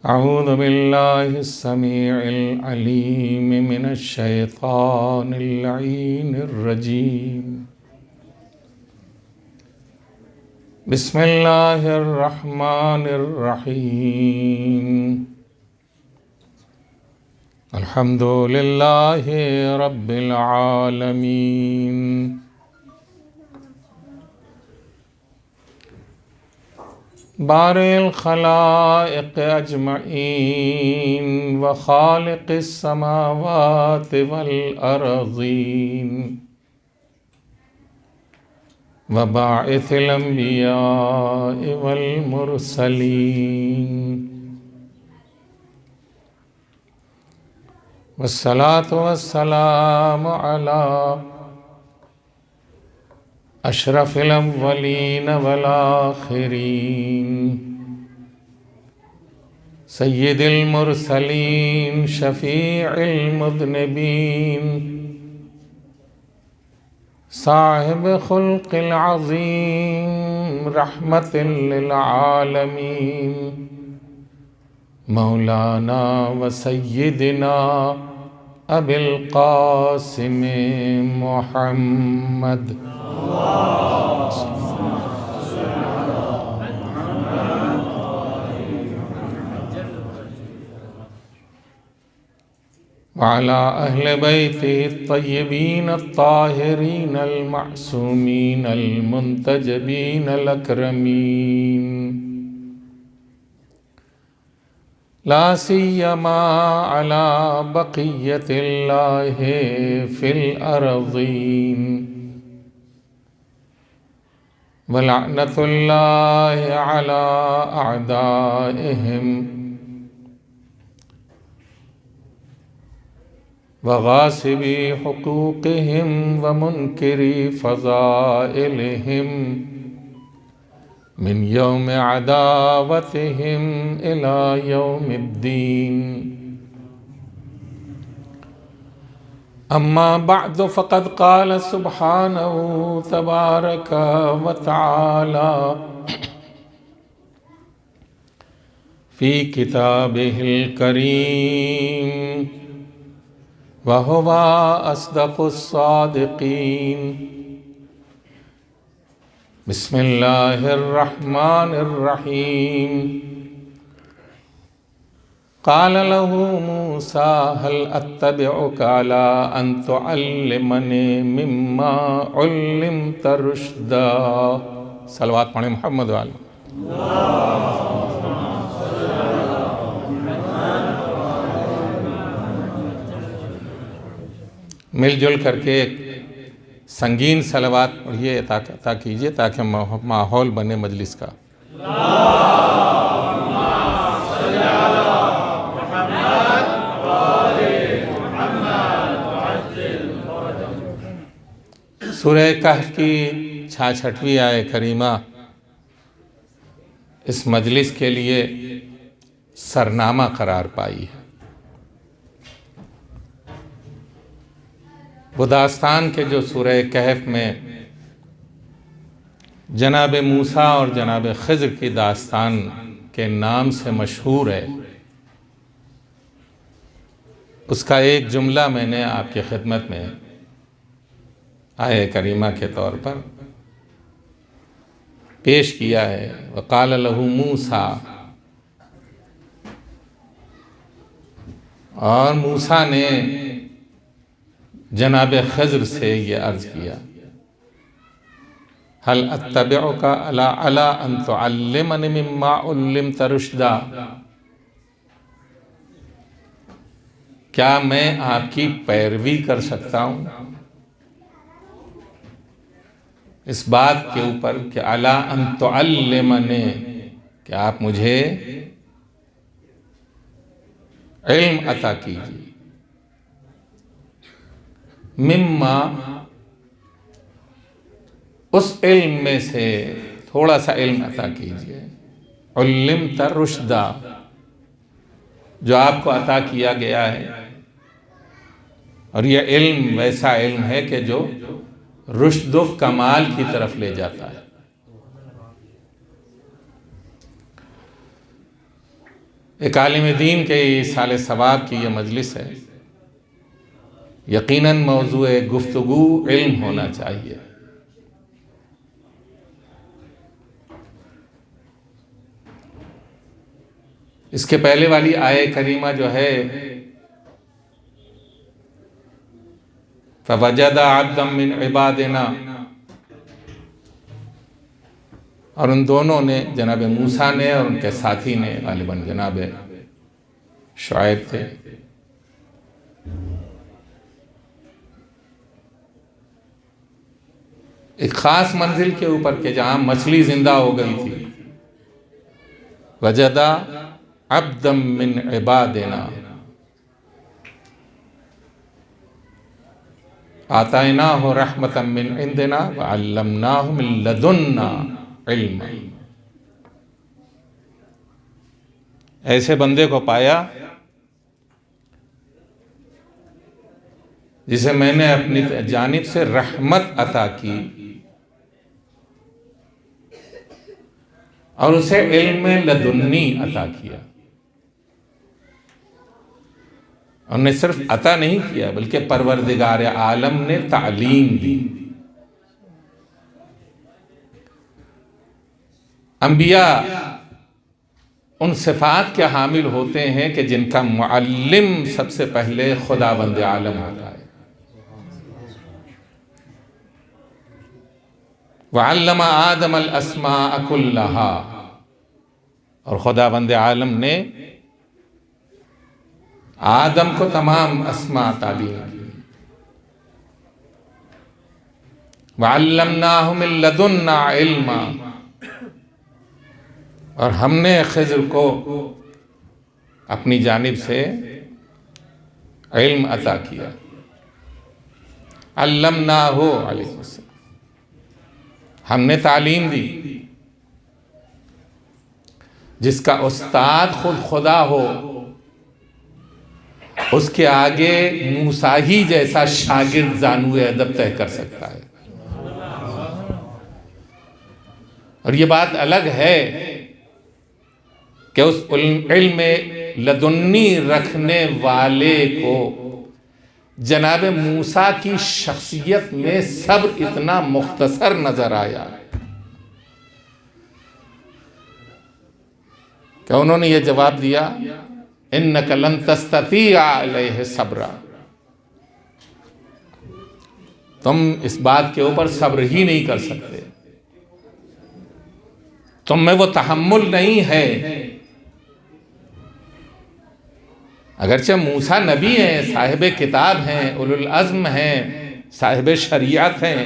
अऊज़ु बिल्लाहिस समीइल अलीम मिनश शैतानिर लईनिर रजीम। बिस्मिल्लाहिर रहमानिर रहीम। अल्हम्दुलिल्लाहि रब्बिल आलमीन। बारिल खलाइक़ अजमईन व खालिक़िस समावाति वल अर्ज़ीन व बाइसिल अंबियाइ वल मुरसलीन वस्सलातु वस्सलामु अला अशरफिल अव्वलीन वल आखिरीन सय्यिदिल मुरसलीन शफीइल मुज़निबीन साहिब खुल्क़िल अज़ीम रहमतिल लिल आलमीन मौलाना व सय्यिदिना अबिल क़ासिम मुहम्मद वअला अहले बैतिही अत्तय्यबीन अत्ताहिरीन अल-मअसूमीन अल-मुंतजबीन अल-अकरमीन ला सिय्यमा अला बक़िय्यतिल्लाहि फ़िल अर्ज़ीन व लअनतुल्लाहि अला अअदाइहिम व गासिबी हुकूक़िहिम व मुनकिरी फ़ज़ाइलिहिम मिन यौम अदावतिहिम इला यौमिद्दीन। अम्मा बअद फ़क़द क़ाल सुब्हानहु तबारक व तआला फ़ी किताबिहिल करीम व हुवा अस्दक़ुस सादिक़ीन। बिस्मिल्लाहिर रहमानिर रहीम। क़ाल लहू मूसा हल अत्तबिउका अला अन तुअल्लिमनी मिम्मा उल्लिमत रुश्दा। सलवात पढ़े मोहम्मद वाले। मिलजुल करके संगीन सलवात पढ़िए, अता कीजिए ताकि माहौल बने मजलिस का। सूरह कहफ की 66वीं आय करीमा इस मजलिस के लिए सरनामा करार पाई है। वो दास्तान के जो सूरह कहफ में जनाब मूसा और जनाब खिज़्र की दास्तान के नाम से मशहूर है, उसका एक जुमला मैंने आपकी खिदमत में आय करीमा के तौर पर पेश किया है। वक़ाल लहू मूसा, और मूसा ने जनाब खिज़्र से ये अर्ज़ किया, हल अत्तबिउका अला अन तुअल्लिमनी मिम्मा उल्लिमत रुश्दा। क्या मैं आपकी पैरवी कर सकता हूँ इस बात के ऊपर कि अला अन तुअल्लिमनी, कि आप मुझे इल्म अता कीजिए, मिम्मा उस इल्म में से थोड़ा सा इल्म अता कीजिए, उल्लिमत रुश्दा जो आपको अता किया गया है। और यह इल्म वैसा इल्म है कि जो रुश्द व कमाल की तरफ ले जाता है। एक आलिम दीन के साल सवाब की ये मजलिस है। यकीनन मौजूए गुफ्तगू इल्म होना चाहिए। इसके पहले वाली आये करीमा जो है, फवजदा अब्दम मिन इबादिना, और उन दोनों ने, जनाब मूसा ने और उनके साथी ने, गालिबन जनाब शुआइब थे, एक ख़ास मंजिल के ऊपर के जहाँ मछली जिंदा हो गई थी। वजदा अब्दम मिन इबादिना आताइनाहु रहमतम मिन इंदिना व अल्लमनाहु मिन लदुन्ना इल्मा। ऐसे बंदे को पाया जिसे मैंने अपनी जानिब से रहमत अता की और उसे इल्म लदुन्नी अता किया। उन्हें सिर्फ अता नहीं किया बल्कि परवरदिगार आलम ने तालीम दी। अंबिया उन सिफात के हामिल होते हैं कि जिनका मुअल्लिम सबसे पहले खुदावंद आलम होता है। वअल्लम आदम अल अस्माअ कुल्लहा, और खुदावंद आलम ने आदम को तमाम अस्मा तालीम दी। वअल्लमनाहु मिन लदुन्ना इल्मा, और हमने खिज़र को अपनी जानिब से इल्म अता किया। अल्लमनाहु अलैहिस्सलाम, हमने तालीम दी। जिसका उस्ताद खुद खुदा हो उसके आगे मूसा ही जैसा शागिर्द ज़ानुए अदब तय कर सकता है। और ये बात अलग है कि उस इल्म लदुन्नी रखने वाले को जनाब मूसा की शख्सियत में सब्र इतना मुख्तसर नजर आया कि उन्होंने ये जवाब दिया, इन्नका लन तस्ततीअ अलैहि सब्रा, तुम इस बात के ऊपर सब्र ही नहीं कर सकते, तुम में वो तहम्मुल नहीं है। अगरचे मूसा नबी हैं, साहिब किताब हैं, उलुल अज़्म हैं, साहिब शरीयत हैं,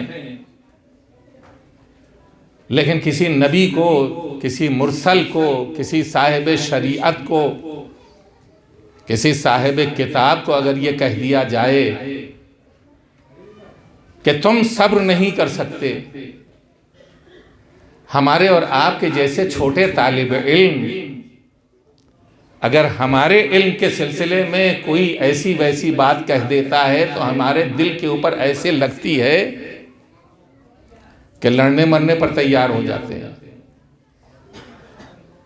लेकिन किसी नबी को, किसी मुरसल को, किसी साहिब शरीयत को, किसी साहिब किताब को अगर ये कह दिया जाए कि तुम सब्र नहीं कर सकते, हमारे और आपके जैसे छोटे तालिब इल्म अगर हमारे इल्म के सिलसिले में कोई ऐसी वैसी बात कह देता है तो हमारे दिल के ऊपर ऐसे लगती है कि लड़ने मरने पर तैयार हो जाते हैं।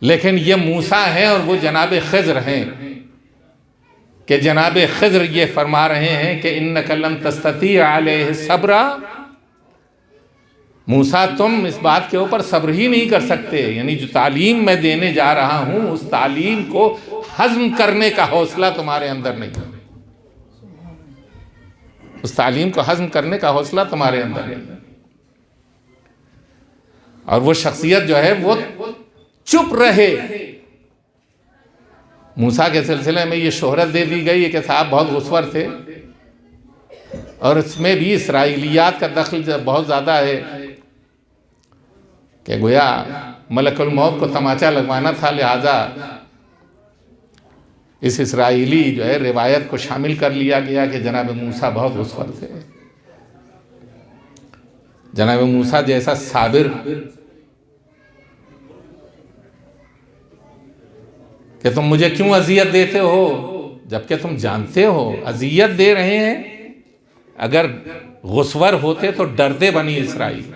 लेकिन ये मूसा है और वो जनाब खिज़र हैं कि जनाब खिज़र ये फरमा रहे हैं कि इन्नका लन तस्ततीअ अलैहि सब्रा, मूसा तुम इस बात के ऊपर सब्र ही नहीं कर सकते। यानी जो तालीम मैं देने जा रहा हूं उस तालीम को हज़म करने का हौसला तुम्हारे अंदर नहीं है, उस तालीम को हज़म करने का हौसला तुम्हारे अंदर नहीं है। और वो शख्सियत जो है वो चुप रहे। मूसा के सिलसिले में ये शोहरत दे दी गई है कि साहब बहुत गुस्वर थे, और इसमें भी इसराइलियात का दखल बहुत ज़्यादा है कि गोया मलकुल मौत को तमाचा लगवाना था, लिहाजा इस इसराइली जो है रिवायत को शामिल कर लिया गया कि जनाब मूसा बहुत गुस्वर थे। जनाब मूसा जैसा साबिर कि तुम मुझे क्यों अजियत देते हो, जबकि तुम जानते हो अजियत दे रहे हैं। अगर गुस्वर होते तो डरते बनी इसराइल,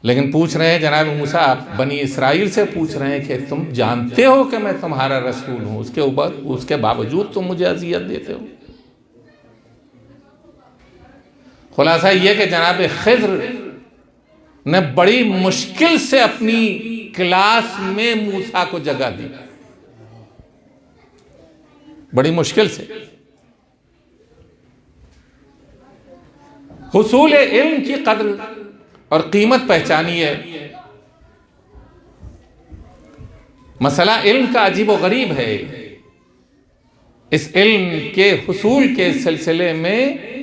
लेकिन पूछ रहे हैं जनाब मूसा, आप बनी इसराइल से पूछ रहे हैं कि तुम जानते हो कि मैं तुम्हारा रसूल हूं, उसके बावजूद तुम मुझे अजियत देते हो। खुलासा यह कि जनाब खिज़्र ने बड़ी मुश्किल से अपनी क्लास में मूसा को जगह दी, बड़ी मुश्किल से। हुसूल इल्म की कद्र और कीमत पहचानिए। मसला इल्म का अजीब व गरीब है। इस इल्म के हुसूल के सिलसिले में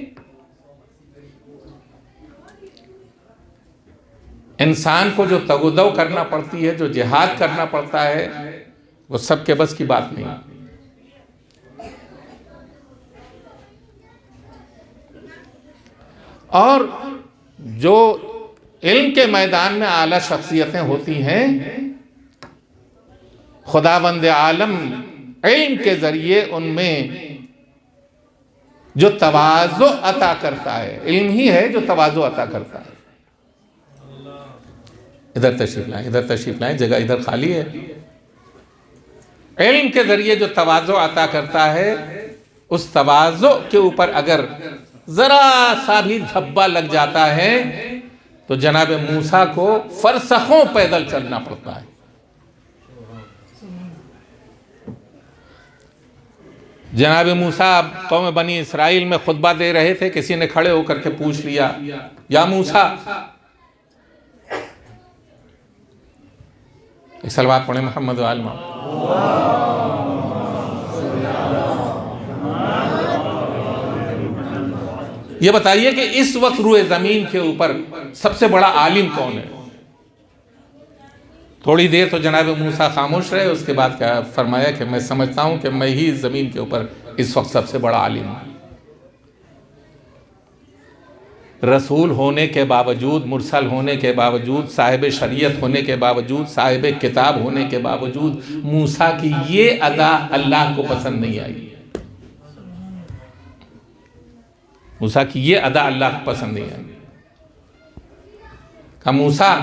इंसान को जो तगुदो करना पड़ती है, जो जिहाद करना पड़ता है, वो सबके बस की बात नहीं। और जो इल्म के मैदान में आला शख्सियतें होती हैं, खुदावंद आलम इल्म के जरिए उनमें जो तवाज़ो अता करता है, इल्म ही है जो तवाज़ो अता करता है। इधर तशरीफ लाएं, इधर तशरीफ लाएं, जगह इधर खाली है। इल्म के जरिए जो तवाज़ो अता करता है, उस तवाज़ो के ऊपर अगर जरा सा भी धब्बा लग जाता है तो जनाब मूसा को फरसखों पैदल चलना पड़ता है। जनाब मूसा कौम बनी इसराइल में खुतबा दे रहे थे, किसी ने खड़े होकर के पूछ लिया, या मूसा, एक सलवात पढ़े मोहम्मद व आल मोहम्मद। ये बताइए कि इस वक्त रुए ज़मीन के ऊपर सबसे बड़ा आलिम कौन है? थोड़ी देर तो जनाब मूसा खामोश रहे, उसके बाद क्या फरमाया कि मैं समझता हूँ कि मैं ही ज़मीन के ऊपर इस वक्त सबसे बड़ा आलिम हूँ। रसूल होने के बावजूद, मुरसल होने के बावजूद, साहिब शरीयत होने के बावजूद, साहिब किताब होने के बावजूद मूसा की ये अदा अल्लाह को पसंद नहीं आई। मूसा की ये अदा अल्लाह को पसंद नहीं आई। कहा मूसा,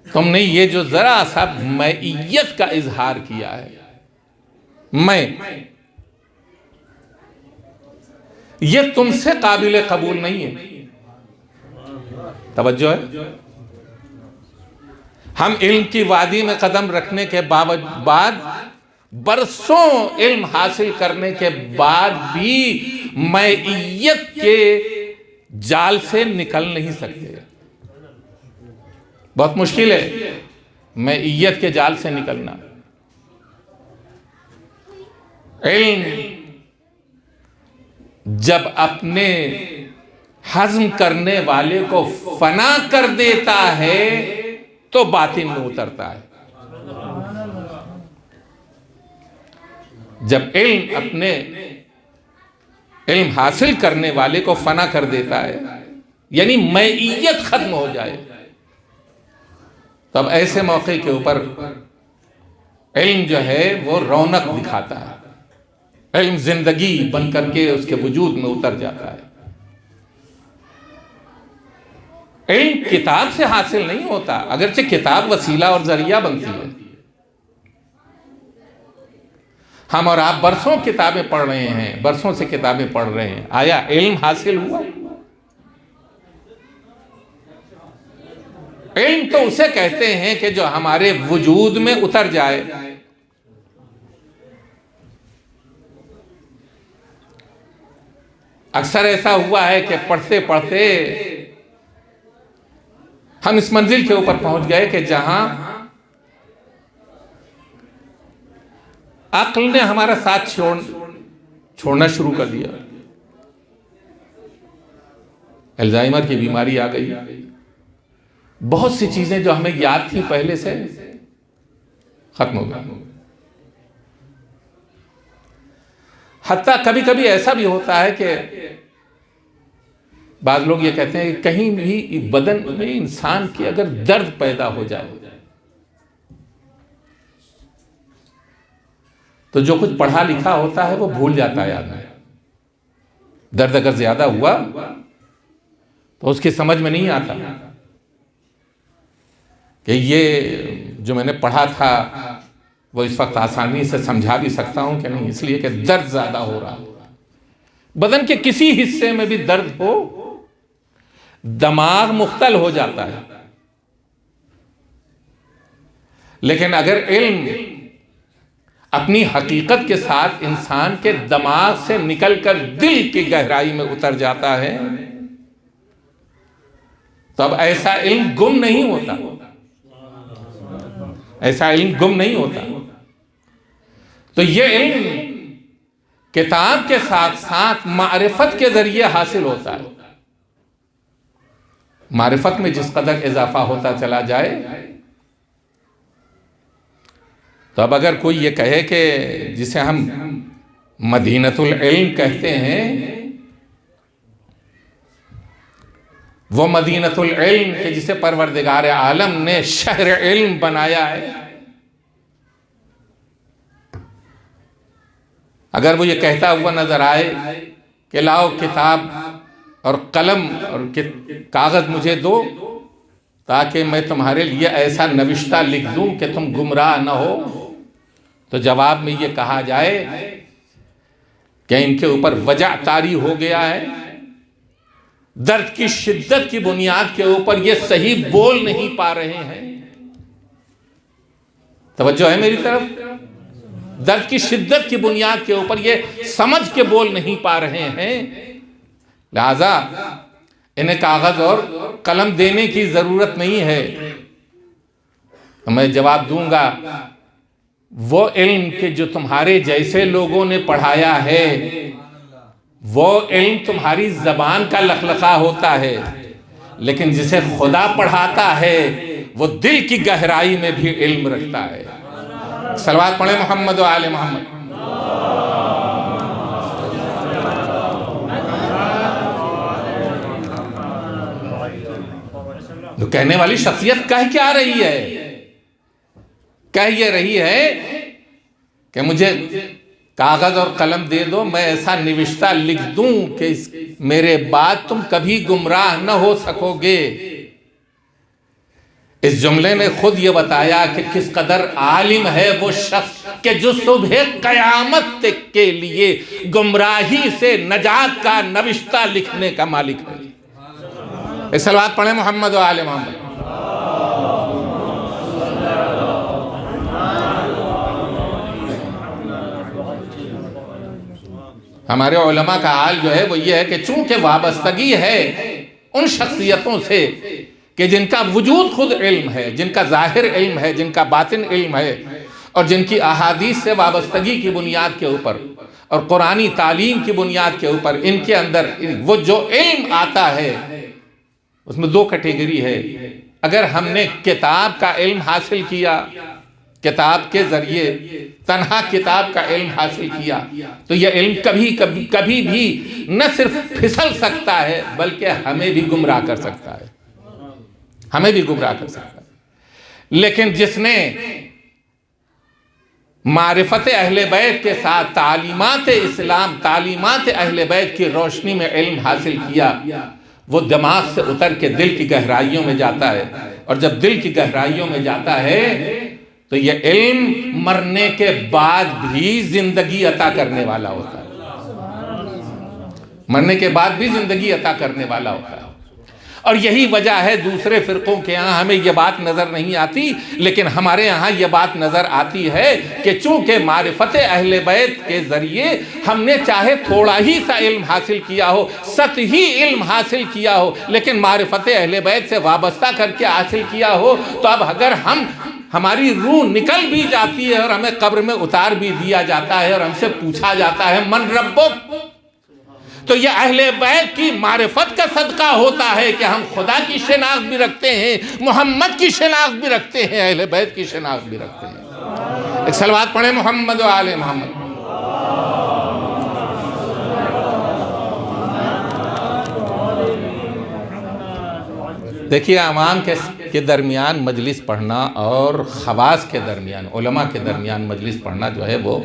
तुमने ये जो जरा सा मैयत का इजहार किया है, मैं, ये तुमसे काबिल कबूल नहीं है। तवज्जो है। हम इल्म की वादी में कदम रखने के बाद, बरसों इल्म हासिल करने के बाद भी मैयत के जाल से निकल नहीं सकते। बहुत मुश्किल है मैयत के जाल से निकलना। इल्म जब अपने हज़म करने वाले को फना कर देता है तो बातिन में उतरता है। जब इल्म अपने इल्म हासिल करने वाले को फना कर देता है, यानी मैयत खत्म हो जाए, तब ऐसे मौके के ऊपर इल्म जो है वो रौनक दिखाता है। इल्म जिंदगी बन करके उसके वजूद में उतर जाता है। इल्म किताब से हासिल नहीं होता, अगरचे किताब वसीला और जरिया बनती है। हम और आप बरसों किताबें पढ़ रहे हैं, बरसों से किताबें पढ़ रहे हैं, आया इल्म हासिल हुआ? इल्म तो उसे कहते हैं कि जो हमारे वजूद में उतर जाए। अक्सर ऐसा हुआ है कि पढ़ते पढ़ते हम इस मंजिल के ऊपर पहुंच गए कि जहां अक्ल ने हमारा साथ छोड़ना शुरू कर दिया। अल्जाइमर की बीमारी आ गई। बहुत सी चीजें जो हमें याद थी पहले से खत्म हो गई। हत्ता कभी कभी ऐसा भी होता है कि बाज़ लोग ये कहते हैं कि कहीं भी बदन में इंसान के अगर दर्द पैदा हो जाए तो जो कुछ पढ़ा लिखा होता है वो भूल जाता है आदमी। दर्द अगर ज्यादा हुआ तो उसकी समझ में नहीं आता। कि ये जो मैंने पढ़ा था वो इस वक्त आसानी से समझा भी सकता हूं कि नहीं, इसलिए कि दर्द ज़्यादा हो रहा। बदन के किसी हिस्से में भी दर्द हो, दिमाग मुख्तल हो जाता है। लेकिन अगर इल्म अपनी हकीकत के साथ इंसान के दिमाग से निकलकर दिल की गहराई में उतर जाता है, तो अब ऐसा इल्म गुम नहीं होता, ऐसा इल्म गुम नहीं होता। तो ये इल्म किताब के साथ साथ मारिफत के जरिए हासिल होता है। मारिफत में जिस कदर इजाफा होता चला जाए, तो अब अगर कोई ये कहे कि जिसे हम मदीनतुल इल्म कहते हैं, वो मदीनतुल इल्म के जिसे परवरदिगार आलम ने शहर इल्म बनाया है, अगर वो ये कहता हुआ नजर आए कि लाओ किताब और कलम और कागज मुझे दो ताकि मैं तुम्हारे लिए ऐसा नविश्ता लिख दूं कि तुम गुमराह न हो, तो जवाब में ये कहा जाए कि इनके ऊपर वजह तारी हो गया है, दर्द की शिद्दत की बुनियाद के ऊपर ये सही बोल नहीं पा रहे हैं। तवज्जो है मेरी तरफ? दर्द की शिद्दत की बुनियाद के ऊपर ये समझ के बोल नहीं पा रहे हैं, लिहाजा इन्हें कागज और कलम देने की जरूरत नहीं है। तो मैं जवाब दूंगा, वो इल्म के जो तुम्हारे जैसे लोगों ने पढ़ाया है, वो इल्म तुम्हारी जबान का लखलखा होता है, लेकिन जिसे खुदा पढ़ाता है वो दिल की गहराई में भी इल्म रखता है। सलवात पढ़े मोहम्मद व आले मोहम्मद। तो कहने वाली शख्सियत कह क्या रही है? कह ये रही है कि मुझे कागज और कलम दे दो, मैं ऐसा निविश्ता लिख दूं कि मेरे बाद तुम कभी गुमराह न हो सकोगे। इस जुमले ने खुद ये बताया कि किस कदर आलिम है वो शख्स कि जो सुबह कयामत के लिए गुमराही से नजात का नविश्ता लिखने का मालिक है। सलवात पढ़े मोहम्मद व आले मोहम्मद। हमारे उलमा का हाल जो है वो ये है कि चूंकि वाबस्तगी है उन शख्सियतों से कि जिनका वजूद खुद इल्म है, जिनका जाहिर इल्म है, जिनका बातिन इल्म है, और जिनकी अहादीस से वाबस्तगी की बुनियाद के ऊपर और कुरानी तालीम की बुनियाद के ऊपर इनके अंदर वो जो इल्म आता है उसमें दो कैटेगरी है। अगर हमने किताब का इल्म हासिल किया, किताब के जरिए तन्हा किताब का इल्म हासिल किया, तो यह इल्म कभी भी न सिर्फ फिसल सकता है बल्कि हमें भी गुमराह कर सकता है, हमें भी गुमराह कर सकता है। लेकिन जिसने मारिफत अहले बैत के साथ तालीमात इस्लाम, तालीमात अहले बैत की रोशनी में इल्म हासिल किया, वो दिमाग से उतर के दिल की गहराइयों में जाता है, और जब दिल की गहराइयों में जाता है तो ये इल्म मरने के बाद भी जिंदगी अता करने वाला होता है, मरने के बाद भी जिंदगी अता करने वाला होता है। और यही वजह है दूसरे फिरकों के यहाँ हमें यह बात नज़र नहीं आती, लेकिन हमारे यहाँ यह बात नज़र आती है कि चूँकि मारिफत अहले बैत के ज़रिए हमने चाहे थोड़ा ही सा इल्म हासिल किया हो, सतही इल्म हासिल किया हो, लेकिन मारिफत अहले बैत से वाबस्ता करके हासिल किया हो, तो अब अगर हमारी रूह निकल भी जाती है और हमें कब्र में उतार भी दिया जाता है और हमसे पूछा जाता है मन रब्बुक, तो यह अहले बैत की मारिफत का सदका होता है कि हम खुदा की शिनाख्त भी रखते हैं, मोहम्मद की शिनाख्त भी रखते हैं, अहले बैत की शिनाख्त भी रखते हैं। एक सलवात पढ़े मोहम्मद व आले मोहम्मद। देखिए, आवाम के दरमियान मजलिस पढ़ना और खवास के दरमियान, उलमा के दरमियान मजलिस पढ़ना जो है वो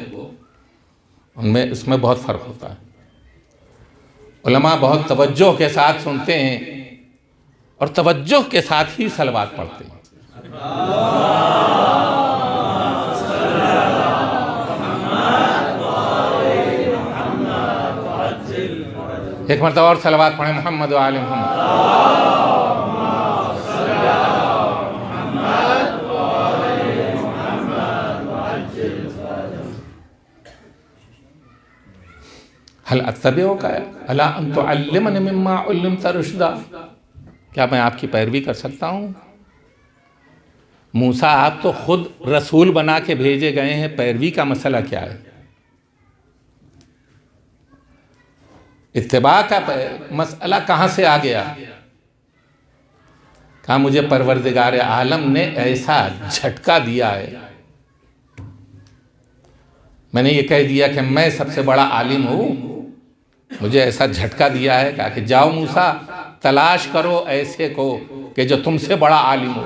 उनमें इसमें बहुत फ़र्क होता है। उलमा बहुत तवज्जो के साथ सुनते हैं और तवज्जो के साथ ही सलवात पढ़ते हैं। एक मरतबा और सलवात पढ़े, मोहम्मद व आले मोहम्मद। हल अत्तबिउका अला अन तुअल्लिमनी मिम्मा उल्लिमत रुश्दा, क्या मैं आपकी पैरवी कर सकता हूँ? मूसा, आप तो खुद रसूल बना के भेजे गए हैं, पैरवी का मसला क्या है? इत्तिबा का मसला कहाँ से आ गया? कहा मुझे परवरदिगार आलम ने ऐसा झटका दिया है, मैंने ये कह दिया कि मैं सबसे बड़ा आलिम हूँ, मुझे ऐसा झटका दिया है। कहा कि जाओ मूसा, तलाश करो ऐसे को कि जो तुमसे बड़ा आलिम हो।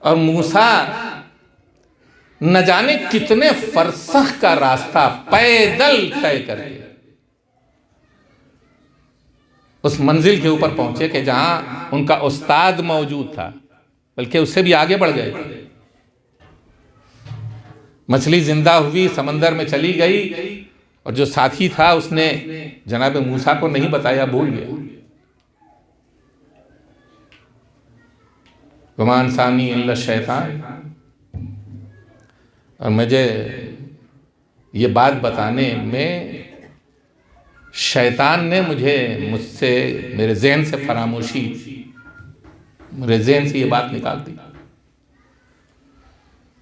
और मूसा न जाने कितने फरसख का रास्ता पैदल तय करके उस मंजिल के ऊपर पहुंचे कि जहां उनका उस्ताद मौजूद था, बल्कि उससे भी आगे बढ़ गए। मछली जिंदा हुई, समंदर में चली गई, और जो साथी था उसने जनाब मूसा को नहीं बताया, भूल गया। गुमान सानी इल्ला शैतान। और मुझे ये बात बताने में शैतान ने मुझसे मेरे ज़हन से फरामोशी, मेरे ज़हन से ये बात निकाल दी।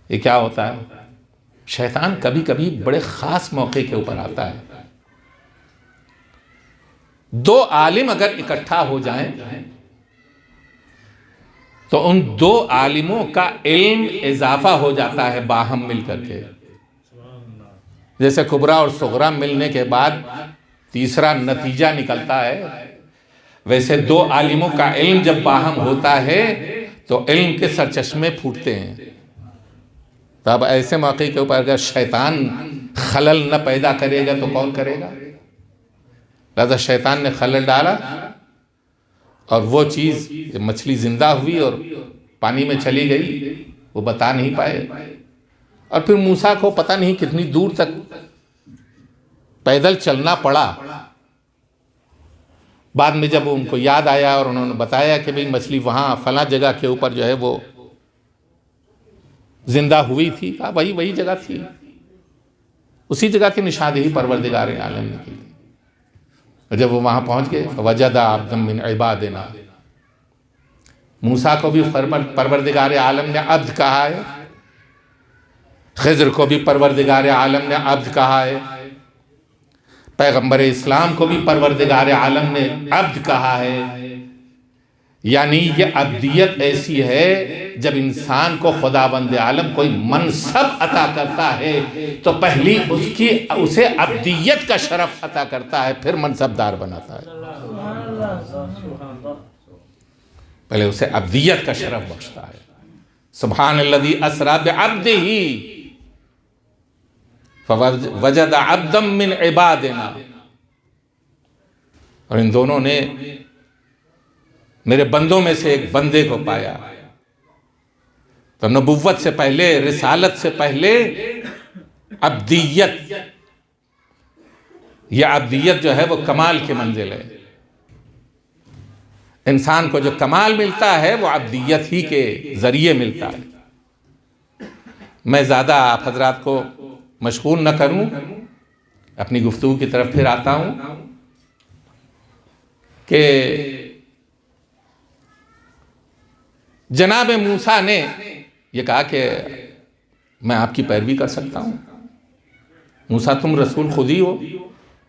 ये क्या होता है? शैतान कभी कभी बड़े ख़ास मौके के ऊपर आता है। दो आलिम अगर इकट्ठा हो जाएं तो उन दो आलिमों का इल्म इजाफा हो जाता है बाहम मिल करके। जैसे कुबरा और सुगरा मिलने के बाद तीसरा नतीजा निकलता है, वैसे दो आलिमों का इल्म जब बाहम होता है तो इल्म के सरचश्मे फूटते हैं। तब ऐसे मौके के ऊपर अगर शैतान खलल न पैदा करेगा तो कौन करेगा? लिहाजा शैतान ने खलल डाला और वो चीज़, मछली जिंदा हुई और पानी में चली गई, वो बता नहीं पाए। और फिर मूसा को पता नहीं कितनी दूर तक पैदल चलना पड़ा। बाद में जब उनको याद आया और उन्होंने बताया कि भाई मछली वहाँ फला जगह के ऊपर जो है वो जिंदा हुई थी, कहा वही जगह थी, उसी जगह की निशानदेही परवरदिगार आलम ने की। और जब वो वहाँ पहुँच गए, वजदा अब्दम मिन इबादिना, मूसा को भी परवरदिगार आलम ने अब्द कहा है, खिज़्र को भी परवरदिगार आलम ने अब्द कहा है, पैगंबर इस्लाम को भी परवरदिगार आलम ने अब्द कहा है। यानी ये अब्दियत ऐसी है, जब इंसान को खुदावंद आलम कोई मनसब अता करता है तो पहली उसे अब्दियत का शरफ अता करता है, फिर मनसबदार बनाता है। पहले उसे अब्दियत का शरफ बख्शता है। सुब्हानल्लज़ी अस्रा बिअब्दिही फवजद अब्दम मिन इबादिना। और इन दोनों ने मेरे बंदों में से एक बंदे को पाया। तो नबुव्वत से पहले, रिसालत से पहले अब्दियत, यह अब्दियत जो है वो कमाल की मंजिल है। इंसान को जो कमाल मिलता है वो अब्दियत ही के जरिए मिलता है। मैं ज़्यादा आप हजरात को मशगूल न करूं, अपनी गुफ्तगू की तरफ फिर आता हूं कि जनाब मूसा ने यह कहा कि मैं आपकी पैरवी कर सकता हूं। मूसा, तुम रसूल खुद ही हो,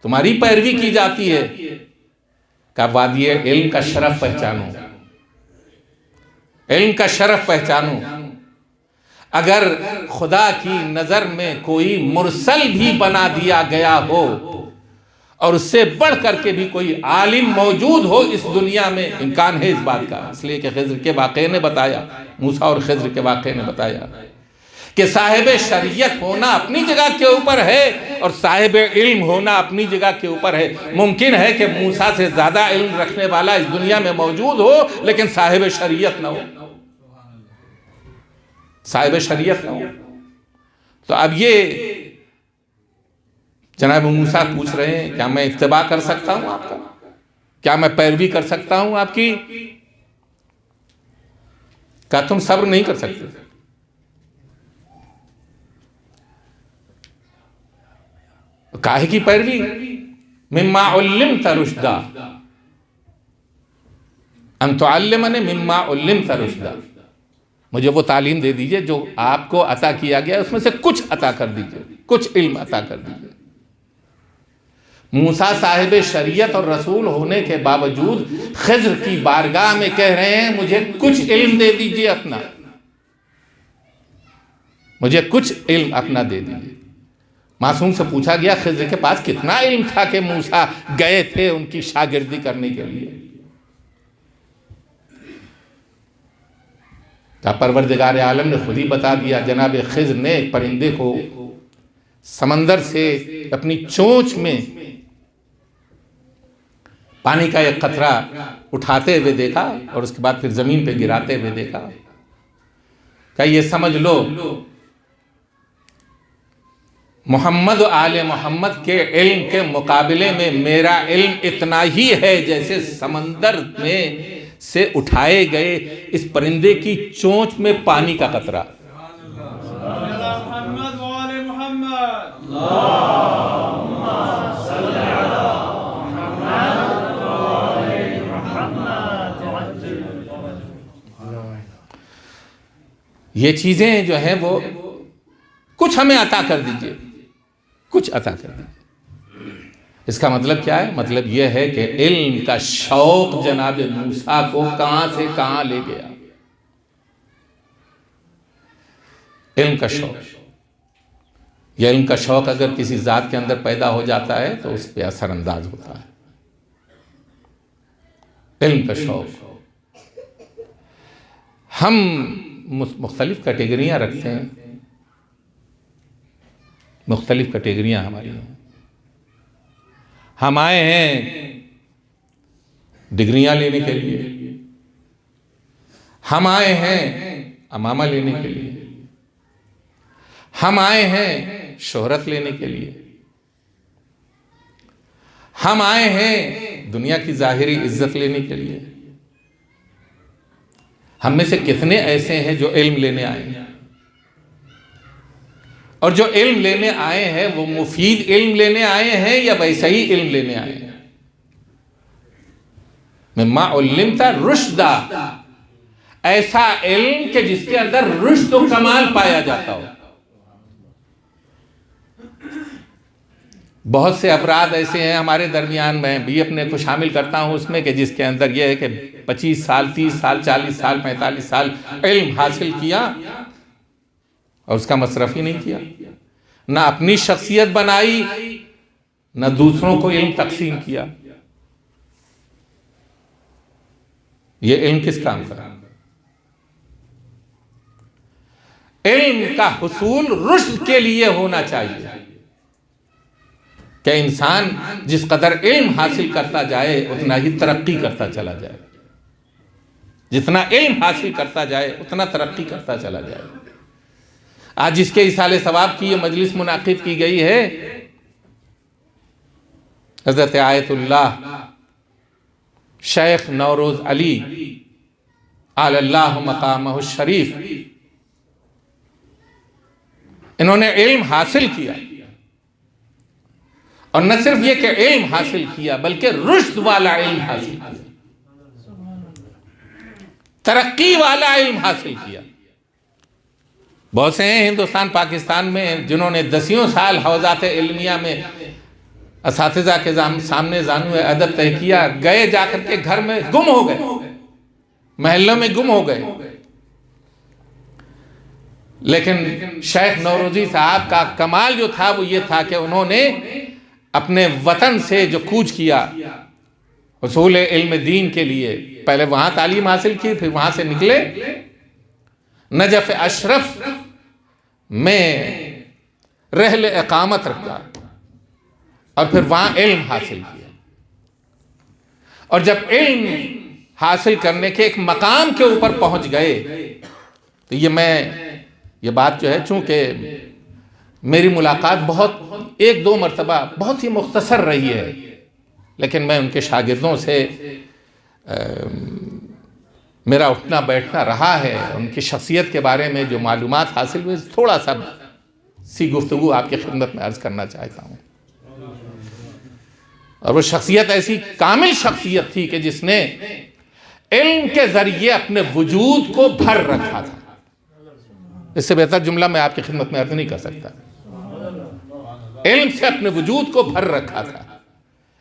तुम्हारी पैरवी की जाती है। का वादी इल्म का शरफ पहचानो, इल्म का शरफ पहचानो। अगर खुदा की नज़र में कोई मुरसल भी बना दिया गया हो और उससे बढ़ करके भी कोई आलिम मौजूद हो इस दुनिया में, इम्कान है इस बात का, इसलिए कि खिज़्र के वाक़े ने बताया, मूसा और खिज़्र के वाक़े ने बताया कि साहिब शरीयत होना अपनी जगह के ऊपर है और साहिब इल्म होना अपनी जगह के ऊपर है। मुमकिन है कि मूसा से ज़्यादा इल्म रखने वाला इस दुनिया में मौजूद हो, लेकिन साहिब शरीयत ना हो, साहिब शरीयत ना हो। तो अब ये जनाब मूसा पूछ रहे हैं, क्या मैं इत्तिबा कर सकता हूं आपका? क्या मैं पैरवी कर सकता हूं आपकी? क्या तुम सब्र नहीं कर सकते? काहे की पैरवी? मिम्मा उल्लिमता रुश्दा, अन तुअल्लिमनी मिम्मा उल्लिमता रुश्दा। मुझे वो तालीम दे दीजिए जो आपको अता किया गया, उसमें से कुछ अता कर दीजिए, कुछ इल्म अता कर दीजिए। मूसा साहिब शरीयत और रसूल होने के बावजूद खिज़्र की बारगाह में कह रहे हैं मुझे कुछ इल्म दे दीजिए अपना, मुझे कुछ इल्म अपना दे दीजिए। मासूम से पूछा गया खिज़्र के पास कितना इल्म था कि मूसा गए थे उनकी शागिर्दी करने के लिए। क्या परवरदिगार आलम ने खुद ही बता दिया, जनाब खिज़्र ने एक परिंदे को समंदर से अपनी चोंच में पानी का एक कतरा उठाते हुए देखा और उसके बाद फिर जमीन पे गिराते हुए देखा। क्या ये समझ लो मोहम्मद आले मोहम्मद के इल्म के मुकाबले में मेरा इल्म इतना ही है जैसे समंदर में से उठाए गए इस परिंदे की चोंच में पानी का कतरा। ये चीजें जो हैं वो कुछ हमें अता कर दीजिए, कुछ अता कर दीजिए। इसका मतलब क्या है? मतलब यह है कि इल्म का शौक जनाब मूसा को कहां से कहां ले गया। इल्म का शौक, यह इल्म का शौक अगर किसी जात के अंदर पैदा हो जाता है तो उस पर असरअंदाज होता है। इल्म का शौक, हम मुख्तलिफ कैटेगरियाँ रखते हैं, मुख्तलिफ कैटेगरियाँ हमारी हैं। हम आए हैं डिग्रियाँ लेने के लिए, हम आए हैं अमामा लेने के लिए, हम आए हैं शोहरत लेने के लिए, हम आए हैं दुनिया की ज़ाहिरी इज्जत लेने के लिए। हम में से कितने ऐसे हैं जो इल्म लेने आए हैं? और जो इल्म लेने आए हैं वो मुफीद इल्म लेने आए हैं या वैसे ही इल्म लेने आए हैं? मिम्मा उल्लिमता रुश्दा, ऐसा इल्म के जिसके अंदर रुश्द और कमाल पाया जाता हो। बहुत से अफराद ऐसे हैं हमारे दरमियान, मैं भी अपने को शामिल करता हूँ उसमें, कि जिसके अंदर यह है कि 25 साल 30 साल 40 साल 45 साल इल्म हासिल किया और उसका मसरफ ही नहीं किया, ना अपनी शख्सियत बनाई ना दूसरों को इल्म तकसीम किया। यह इल्म किस काम का? इल्म का हुसूल रुश्द के लिए होना चाहिए कि इंसान जिस कदर इल्म हासिल करता जाए उतना ही तरक्की करता चला जाए, जितना इल्म हासिल करता जाए उतना तरक्की करता चला जाए। आज जिसके इसाले सवाब की ये मजलिस मुनाकिद की गई है, हज़रत आयतुल्लाह शेख नौरोज अली अल्लाह मकामहु शरीफ, इन्होंने इल्म हासिल किया और न सिर्फ ये कि इल्म हासिल किया बल्कि रुश्द वाला इल्म हासिल किया, तरक्की वाला इल्म हासिल किया। बहुत से हैं हिंदुस्तान पाकिस्तान में जिन्होंने दसियों साल हौज़ात इल्मिया में असातिज़ा के सामने जानू अदब तय किया, गए जाकर के घर में गुम हो गए, महल्लों में गुम हो गए। लेकिन शेख नौरोजी साहब का कमाल जो था वो ये था कि उन्होंने अपने वतन से जो कूच किया उसूल इल्म दीन के लिए, पहले वहाँ तालीम हासिल की, फिर वहाँ से निकले नजफ अशरफ में रहल इकामत रखा और फिर वहाँ इल्म हासिल किया। और जब इल्म हासिल करने के एक मकाम के ऊपर पहुँच गए तो ये बात जो है, चूँकि मेरी मुलाकात बहुत 1-2 मरतबा बहुत ही मुख्तसर रही है, लेकिन मैं उनके शागिर्दों से मेरा उठना बैठना रहा है। उनकी शख्सियत के बारे में जो मालूमात हासिल हुई, थोड़ा सा सी गुफ्तगू आपकी खिदमत में अर्ज करना चाहता हूँ। और वो शख्सियत ऐसी कामिल शख्सियत थी कि जिसने इल्म के जरिए अपने वजूद को भर रखा था। इससे बेहतर जुमला मैं आपकी खिदमत में अर्ज नहीं कर सकता। इल्म से अपने वजूद को भर रखा था।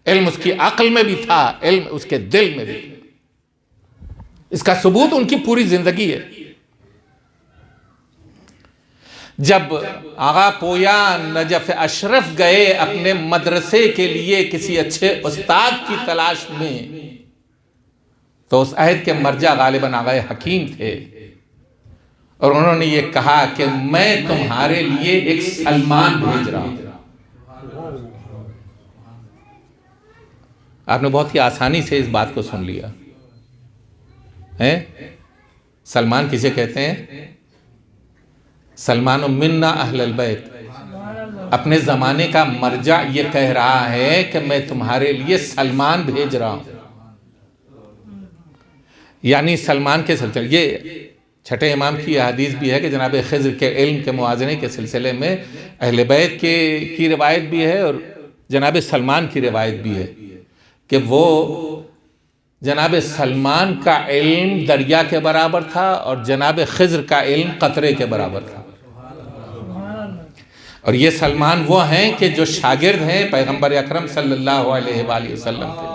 इल्म उसकी अक्ल में भी था, इल्म उसके दिल में भी था। इसका सबूत उनकी पूरी जिंदगी है। जब आगा पोया नजफ अशरफ गए अपने मदरसे के लिए किसी अच्छे उस्ताद की तलाश में, तो उस अहद के मर्जा गालिबन आगा हकीम थे और उन्होंने ये कहा कि मैं तुम्हारे लिए एक सलमान भेज रहा हूं। आपने बहुत ही आसानी से इस बात को सुन लिया है। सलमान किसे कहते हैं? सलमान मिन्ना अहलल बैत। अपने ज़माने का मर्जा ये कह रहा है कि मैं तुम्हारे लिए सलमान भेज रहा हूँ। यानी सलमान के सिलसिले, ये छठे इमाम की हदीस भी है कि जनाब खिज़्र के इल्म के मुआज़ने के सिलसिले में अहले बैत की रिवायत भी है और जनाब सलमान की रिवायत भी है कि वो जनाब सलमान का इल्म दरिया के बराबर था और जनाब खिज़्र का इल्म कतरे के बराबर था। और ये सलमान वो हैं कि जो शागिर्द हैं पैगंबर अकरम सल्लल्लाहु अलैहि वसल्लम के।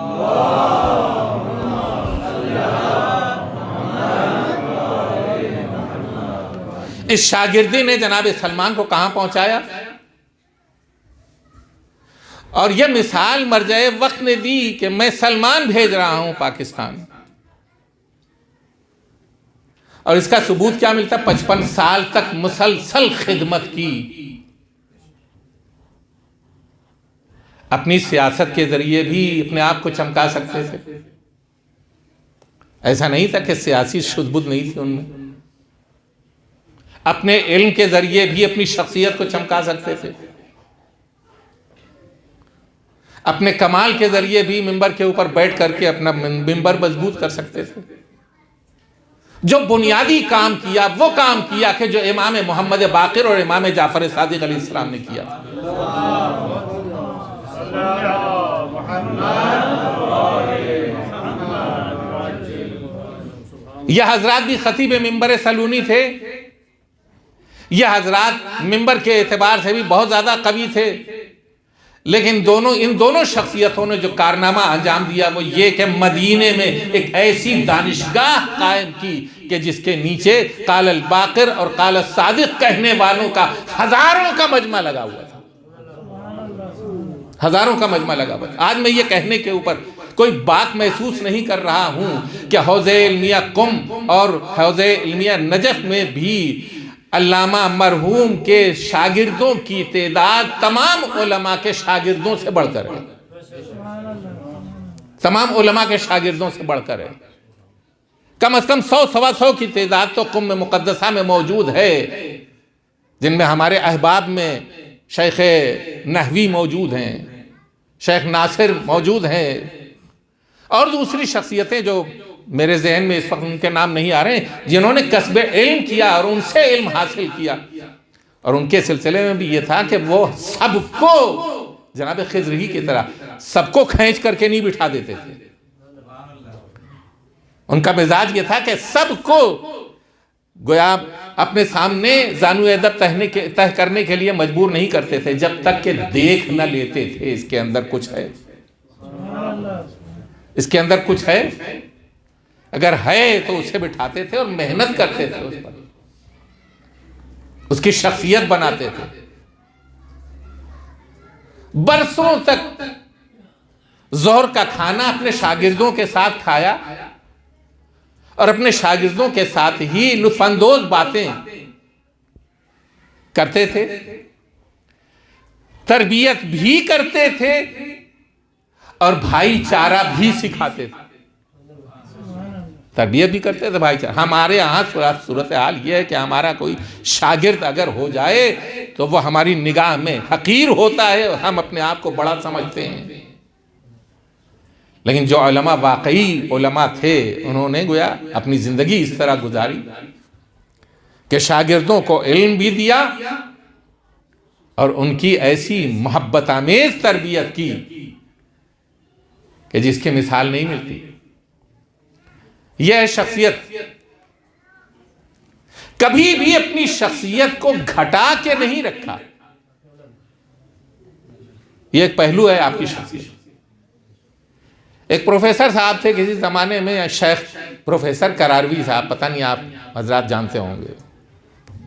इस शागिर्दी ने जनाब सलमान को कहां पहुंचाया? और यह मिसाल मरजाए वक्त ने दी कि मैं सलमान भेज रहा हूं पाकिस्तान। और इसका सबूत क्या मिलता? 55 साल तक मुसलसल खिदमत की। अपनी सियासत के जरिए भी अपने आप को चमका सकते थे। ऐसा नहीं था कि सियासी शुद्ध-बुद्ध नहीं थी उनमें। अपने इल्म के जरिए भी अपनी शख्सियत को चमका सकते थे। अपने कमाल के जरिए भी मिंबर के ऊपर बैठ करके अपना मिंबर मजबूत कर सकते थे। जो बुनियादी काम किया वो काम किया कि जो इमाम मोहम्मद बाक़िर और इमाम जाफ़र सादिक़ अलैहिस्सलाम ने किया। यह हजरात भी खतीब मिंबर सलूनी थे। यह हजरात मिंबर के एतबार से भी बहुत ज़्यादा कवि थे। लेकिन इन दोनों शख्सियतों ने जो कारनामा अंजाम दिया वो ये कि मदीने में एक ऐसी दानिशगाह कायम की कि जिसके नीचे काल बाक़िर और काल सादिक़ कहने वालों का हज़ारों का मजमा लगा हुआ था। हज़ारों का मजमा लगा हुआ था। आज मैं ये कहने के ऊपर कोई बात महसूस नहीं कर रहा हूँ कि हौज़े इल्मिया कुम और हौज़े इल्मिया नजफ़ में भी अल्लामा मरहूम के शागिर्दों की तादाद तमाम उलमा के शागिर्दों से बढ़कर है। तमाम उलमा के शागिर्दों से बढ़कर है। कम से कम 100-125 की तादाद तो कुम में मुक़द्दसा में मौजूद है, जिनमें हमारे अहबाब में शेख नहवी मौजूद हैं, शेख नासिर मौजूद हैं और दूसरी शख्सियतें जो मेरे जहन में इस वक्त उनके नाम नहीं आ रहे, जिन्होंने कस्बे इल्म किया और उनसे इल्म हासिल किया। और उनके सिलसिले में भी ये था कि वो सबको जनाब खिज़्र ही की तरह सबको खींच करके नहीं बिठा देते थे। उनका मिजाज ये था कि सबको गोया अपने सामने जानू अदब तह करने के लिए मजबूर नहीं करते थे जब तक कि देख न लेते थे इसके अंदर कुछ है, इसके अंदर कुछ है। अगर है तो उसे बिठाते थे और मेहनत करते थे उस पर, उसकी शख्सियत बनाते थे। बरसों तक जोहर का खाना अपने शागिर्दों के साथ खाया और अपने शागिर्दों के साथ ही लुत्फानंदोज बातें करते थे, तरबियत भी करते थे और भाईचारा भी सिखाते थे। तरबियत भी करते थे, भाईचारा। हमारे यहाँ सूरत हाल ये है कि हमारा कोई शागिर्द अगर हो जाए तो वो हमारी निगाह में हकीर होता है, हम अपने आप को बड़ा समझते हैं। लेकिन जो उलमा वाकई उलमा थे, उन्होंने गोया अपनी ज़िंदगी इस तरह गुजारी कि शागिर्दों को इल्म भी दिया और उनकी ऐसी मोहब्बत आमेज तरबियत की कि जिसकी मिसाल नहीं मिलती। यह है शख्सियत। कभी भी अपनी शख्सियत को घटा के नहीं रखा। यह एक पहलू है आपकी शख्सियत। एक प्रोफेसर साहब थे किसी ज़माने में, शेख प्रोफेसर करारवी साहब, पता नहीं आप हजरात जानते होंगे,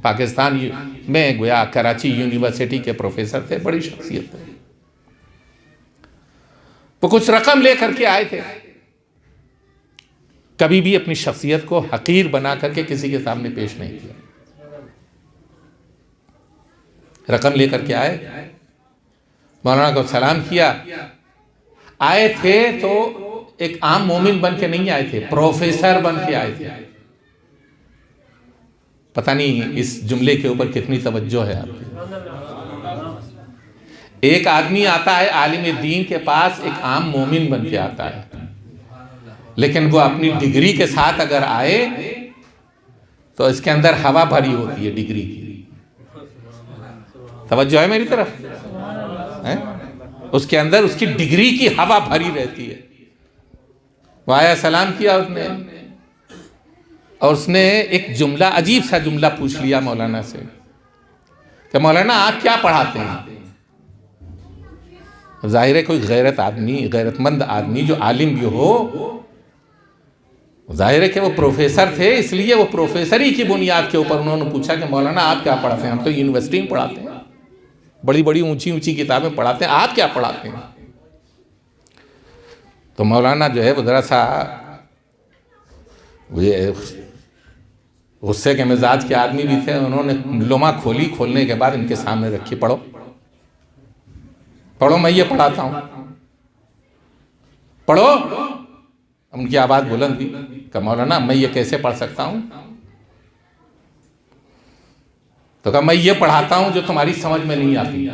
पाकिस्तान में गोया कराची यूनिवर्सिटी के प्रोफेसर थे, बड़ी शख्सियत थे। वो कुछ रकम लेकर के आए थे। कभी भी अपनी शख्सियत को हकीर बना करके किसी के सामने पेश नहीं किया। रकम लेकर के आए, मौलाना को सलाम किया। आए थे तो एक आम मोमिन बन के नहीं आए थे, प्रोफेसर बन के आए थे। पता नहीं इस जुमले के ऊपर कितनी तवज्जो है आपकी। एक आदमी आता है आलिम दीन के पास, एक आम मोमिन बन के आता है, लेकिन वो अपनी डिग्री के साथ अगर आए तो इसके अंदर हवा भरी होती है डिग्री की। तवज्जो है मेरी तरफ है? उसके अंदर उसकी डिग्री की हवा भरी रहती है। वो आया, सलाम किया उसने, और उसने एक जुमला, अजीब सा जुमला पूछ लिया मौलाना से कि मौलाना आप क्या पढ़ाते हैं? जाहिर है कोई गैरतमंद आदमी जो आलिम भी हो, जाहिर है कि वो प्रोफेसर थे, इसलिए वो प्रोफेसरी की बुनियाद के ऊपर उन्होंने पूछा कि मौलाना आप क्या पढ़ाते हैं? हम तो यूनिवर्सिटी में पढ़ाते हैं, बड़ी बड़ी ऊंची ऊंची किताबें पढ़ाते हैं, आप क्या पढ़ाते हैं? तो मौलाना जो है वो ज़रा सा गुस्से के मिजाज के आदमी भी थे। उन्होंने लुमा खोली, खोलने के बाद इनके सामने रखी, पढ़ो पढ़ो, मैं ये पढ़ाता हूँ, पढ़ो। उनकी आवाज़ बुलंद हुई कि मौलाना मैं ये कैसे पढ़ सकता हूँ? तो कहा मैं ये पढ़ाता हूँ जो तुम्हारी समझ में नहीं आती।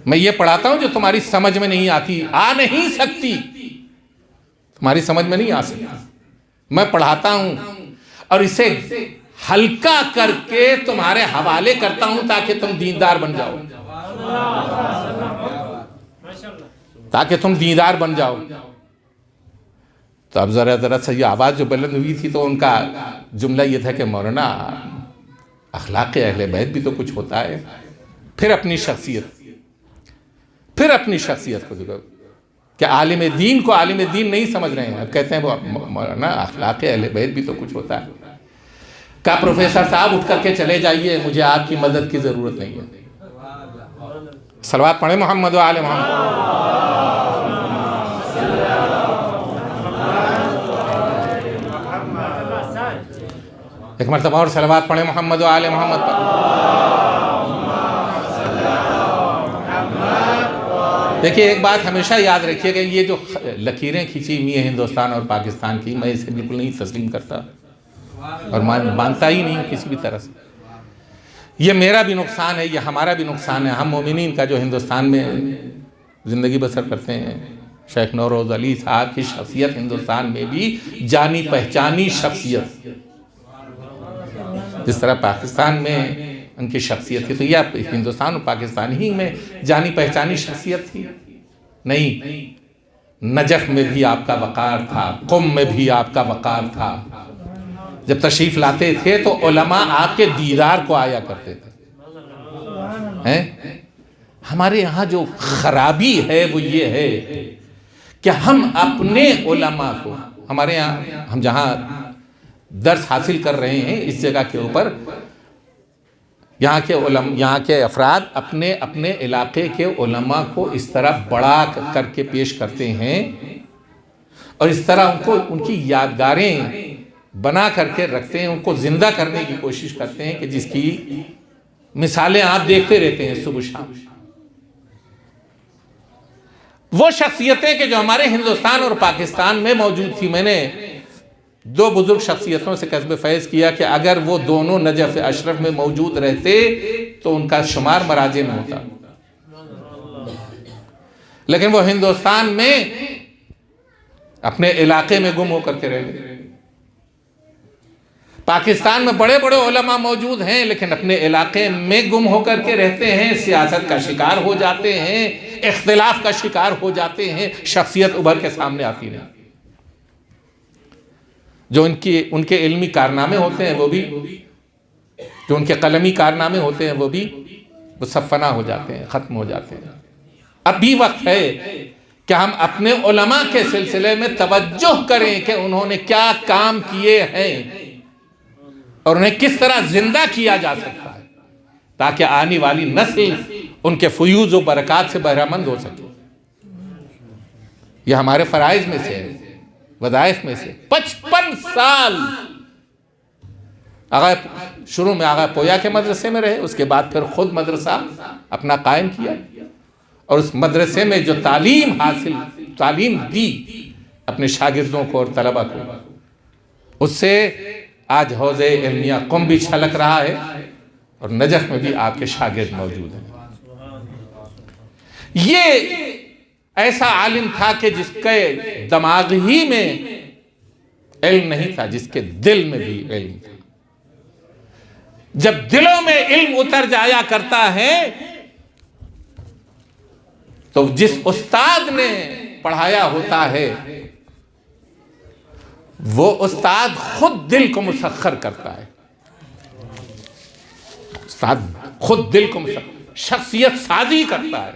मैं ये पढ़ाता हूँ जो तुम्हारी समझ में नहीं आती, आ नहीं सकती, तुम्हारी समझ में नहीं आ सकती। मैं पढ़ाता हूँ और इसे हल्का करके तुम्हारे हवाले करता हूँ ताकि तुम दीनदार बन जाओ, ताकि तुम दीनदार बन जाओ। तो अब ज़रा सा ये आवाज़ जो बुलंद हुई थी, तो उनका जुमला ये था कि मौलाना अखलाक अहले बैत भी तो कुछ होता है। फिर अपनी शख्सियत को देखो कि आलिम दीन को आलिम दीन नहीं समझ रहे हैं। अब कहते हैं वो मौलाना अखलाक अहले बैत भी तो कुछ होता है। क्या प्रोफेसर साहब उठ करके चले जाइए, मुझे आपकी मदद की ज़रूरत नहीं है। सलवात पढ़े मोहम्मद व आले मोहम्मद। एक मरतबा और सलवात पढ़े मोहम्मद व आले मोहम्मद पर। देखिए एक बात हमेशा याद रखिएगा, ये जो लकीरें खींची हुई हैं हिंदुस्तान और पाकिस्तान की, मैं इसे बिल्कुल नहीं तस्लीम करता और मानता ही नहीं हूँ किसी भी तरह से। ये मेरा भी नुकसान है, ये हमारा भी नुकसान है। हम मोमिनीन का जो हिंदुस्तान में ज़िंदगी बसर करते हैं, शेख नौरोज़ अली साहब की शख्सियत हिंदुस्तान में भी जानी पहचानी शख्सियत, जिस तरह पाकिस्तान में उनकी शख्सियत थी, तो यह हिंदुस्तान और पाकिस्तान ही में जानी पहचानी शख्सियत थी। नहीं, नजफ़ में भी आपका वक़ार था, क़ुम में भी आपका वक़ार था। जब तशरीफ़ लाते थे तो उलमा आपके दीदार को आया करते थे। हैं? हमारे यहाँ जो खराबी है वो ये है कि हम अपने उलमा को, हमारे यहाँ हम जहाँ दर्स हासिल कर रहे हैं इस जगह के ऊपर, यहाँ के अफराद अपने अपने इलाके के उलमा को इस तरह बड़ा करके पेश करते हैं और इस तरह उनको उनकी यादगारें बना करके रखते हैं, उनको जिंदा करने की कोशिश करते हैं कि जिसकी मिसालें आप देखते रहते हैं सुबह शाम। वो शख्सियतें कि जो हमारे हिंदुस्तान और पाकिस्तान में मौजूद थी, मैंने दो बुजुर्ग शख्सियतों से कसब फैज़ किया कि अगर वो दोनों नजफ अशरफ में मौजूद रहते तो उनका शुमार मराजे में होता, लेकिन वो हिंदुस्तान में अपने इलाके में गुम होकर के रह गए। पाकिस्तान में बड़े बड़े उलमा मौजूद हैं, लेकिन अपने इलाके में गुम होकर के रहते हैं, सियासत का शिकार हो जाते हैं, इख्तिलाफ का शिकार हो जाते हैं, शख्सियत उभर के सामने आती नहीं। जो उनके इल्मी कारनामे होते हैं वो भी, जो उनके कलमी कारनामे होते हैं वो भी वो सब फना हो जाते हैं, ख़त्म हो जाते हैं। अब भी वक्त है कि हम अपने उलमा के सिलसिले में तवज्जो करें कि उन्होंने क्या काम किए हैं और उन्हें किस तरह जिंदा किया जा सकता है, ताकि आने वाली नस्ल उनके फयूज़ व बरक़ात से बहरामंद हो सके। यह हमारे फ़राइज़ में से है, वज़ाइफ में से। 55 साल शुरू में आगा पोया के मदरसे में रहे, उसके बाद फिर खुद मदरसा अपना कायम किया और उस मदरसे में जो तालीम दी अपने शागिर्दों को और तलबा को, उससे आज हौज़े इल्मिया कुम भी छलक रहा है और नजफ में भी आपके शागिर्द मौजूद हैं। ये ऐसा आलिम था कि जिसके दिमाग ही में इल्म नहीं था, जिसके दिल में भी इल्म था। जब दिलों में इल्म उतर जाया करता है तो जिस उस्ताद ने पढ़ाया होता है वो उस्ताद खुद दिल को मुसख्खर करता है। उस्ताद खुद दिल को शख्सियत साजी करता है,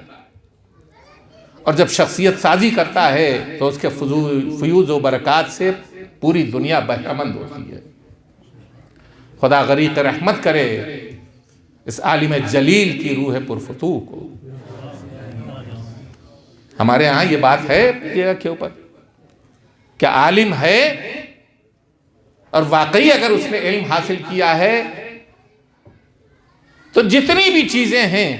और जब शख्सियत साजी करता है तो उसके फयूज़ व बरक़ात से पूरी दुनिया बहरामंद होती है। खुदा गरीक़ रहमत करे इस आलिम जलील की रूह पुरफतू को। हमारे यहाँ ये बात है के ऊपर क्या आलिम है और वाकई अगर उसने इल्म हासिल किया है तो जितनी भी चीजें हैं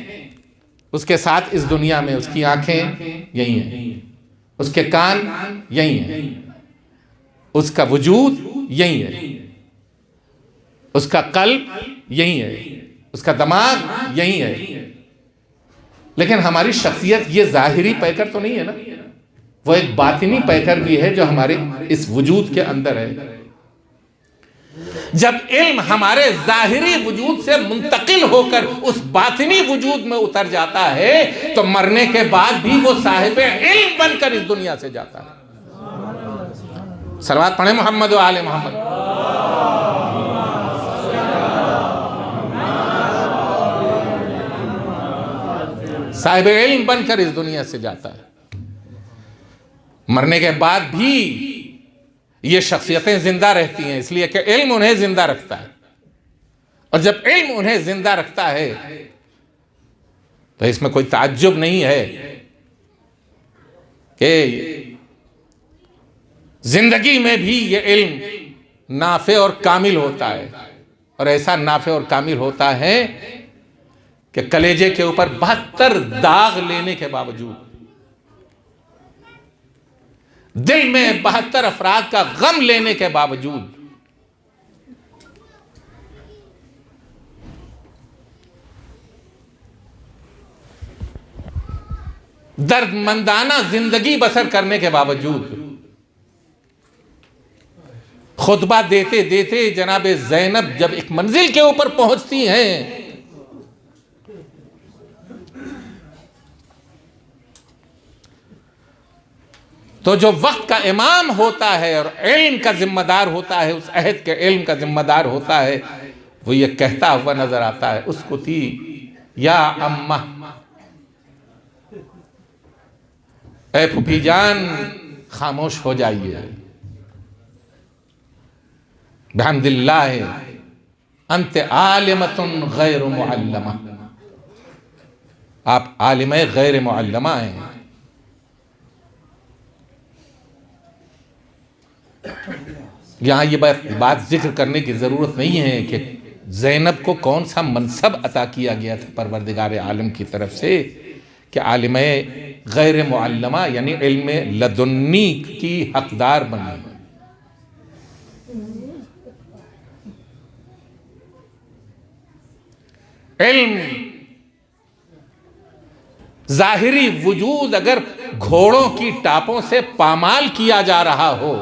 उसके साथ इस दुनिया में, उसकी आंखें यही हैं, उसके कान यही हैं, उसका वजूद यही है, उसका कल्ब यही है, उसका दिमाग यही है। लेकिन हमारी शख्सियत ये जाहिरी पैकर तो नहीं है ना, वो एक बातिनी पैकर भी है जो हमारे इस वजूद के अंदर है। जब इल्म हमारे जाहिरी वजूद से मुंतकिल होकर उस बातिनी वजूद में उतर जाता है तो मरने के बाद भी वो साहिब इल्म बनकर इस दुनिया से जाता है। सलवात पढ़े मोहम्मद व आले मोहम्मद। साहिब इल्म बनकर इस दुनिया से जाता है। मरने के बाद भी ये शख्सियतें जिंदा रहती हैं, इसलिए कि इल्म उन्हें जिंदा रखता है, और जब इल्म उन्हें जिंदा रखता है तो इसमें कोई ताज्जुब नहीं है कि जिंदगी में भी ये इल्म नाफे और कामिल होता है, और ऐसा नाफे और कामिल होता है कि कलेजे के ऊपर 72 दाग लेने के बावजूद, दिल में 72 अफराद का गम लेने के बावजूद, दर्दमंदाना जिंदगी बसर करने के बावजूद, खुतबा देते देते जनाब ज़ैनब जब एक मंजिल के ऊपर पहुंचती हैं तो जो वक्त का इमाम होता है और इल्म का जिम्मेदार होता है, उस अहद के इल्म का जिम्मेदार होता है, वो ये कहता हुआ नजर आता है, उसको थी या अम्मा, ऐ फूफी जान खामोश हो जाइए, बिहम्दिल्लाह अंत आलिमतुन गैर मुअल्लमा, आप आलिम गैर मुअल्लमा हैं। यहाँ ये बात जिक्र करने की ज़रूरत नहीं है कि ज़ैनब को कौन सा मनसब अता किया गया था परवरदिगार आलम की तरफ से कि आलिम गैर मुअल्लमा यानी इल्म लदुन्नी की हकदार बनी। इल्म जाहिरी वजूद अगर घोड़ों की टापों से पामाल किया जा रहा हो,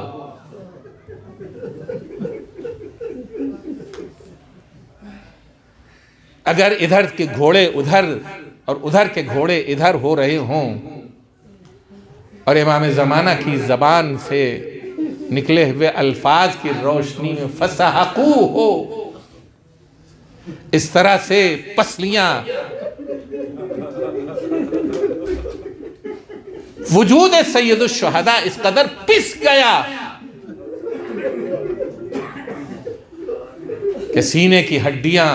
अगर इधर के घोड़े उधर और उधर के घोड़े इधर हो रहे हों और इमाम ज़माना की ज़बान से निकले हुए अल्फाज की रोशनी में फसहकू हो, इस तरह से पसलियां वजूद सैयदुश शुहदा इस कदर पिस गया कि सीने की हड्डियां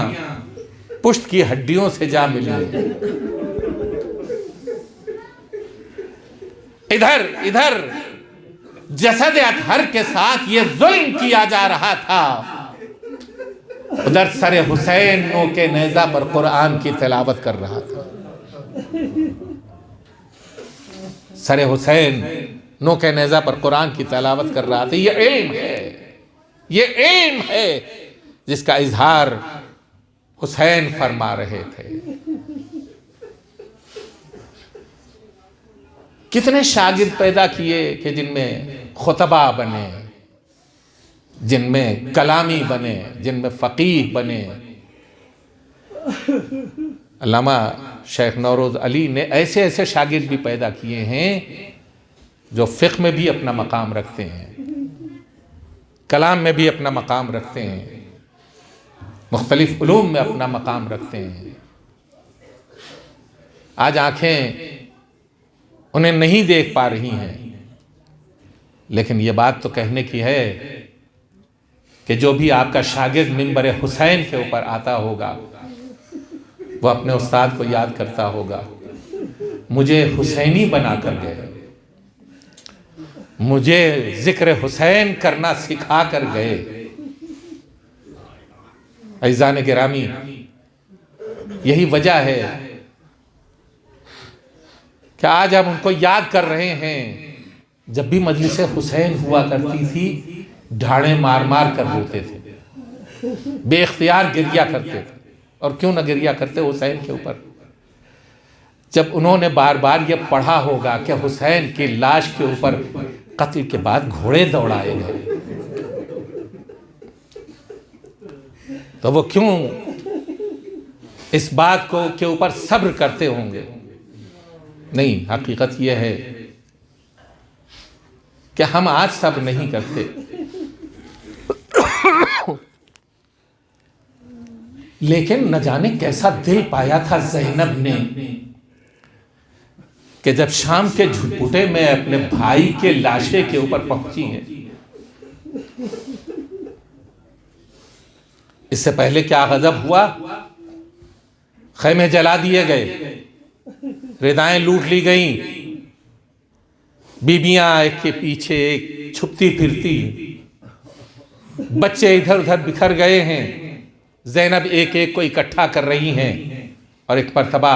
पुष्ट की हड्डियों से जा मिली। इधर इधर जसद अतहर के साथ ये जुल्म किया जा रहा था, उधर सरे हुसैन नो के नेज़ा पर कुरान की तिलावत कर रहा था। सरे हुसैन नो के नेज़ा पर कुरान की तिलावत कर रहा था। ये इल्म है, ये इल्म है जिसका इजहार हुसैन फरमा रहे थे। कितने शागिर्द पैदा किए कि जिनमें खुतबा बने, जिनमें कलामी बने, जिनमें फ़कीह बने। अल्लामा शेख नौरोज़ अली ने ऐसे ऐसे शागिर्द भी पैदा किए हैं जो फ़िक़्ह में भी अपना मकाम रखते हैं, कलाम में भी अपना मकाम रखते हैं, मुख्तलिफ उलूम में अपना मकाम रखते हैं। आज आँखें उन्हें नहीं देख पा रही हैं, लेकिन ये बात तो कहने की है कि जो भी आपका शागिर्द मिंबर हुसैन के ऊपर आता होगा वो अपने उस्ताद को याद करता होगा, मुझे हुसैनी बना कर गए, मुझे जिक्र हुसैन करना सिखा कर गए। अज़ीज़ान गिरामी, यही वजह है कि आज हम उनको याद कर रहे हैं। जब भी मजलिस हुसैन हुआ करती थी, ढाड़े मार मार कर रोते थे, बेख्तियार गिरिया करते थे। और क्यों न गिरिया करते हुसैन के ऊपर, जब उन्होंने बार बार ये पढ़ा होगा कि हुसैन की लाश के ऊपर कत्ल के बाद घोड़े दौड़ाए गए, तो वो क्यों इस बात को के ऊपर सब्र करते होंगे। नहीं, हकीकत यह है कि हम आज सब्र नहीं करते। लेकिन न जाने कैसा दिल पाया था ज़ैनब ने कि जब शाम के झुटपुटे में अपने भाई के लाशे के ऊपर पहुंची है। इससे पहले क्या गजब हुआ, खैमे जला दिए गए, रिदाएं लूट ली गईं, बीबियां एक के पीछे एक छुपती फिरती, बच्चे इधर उधर बिखर गए हैं। ज़ैनब एक एक को इकट्ठा कर रही हैं और एक मरतबा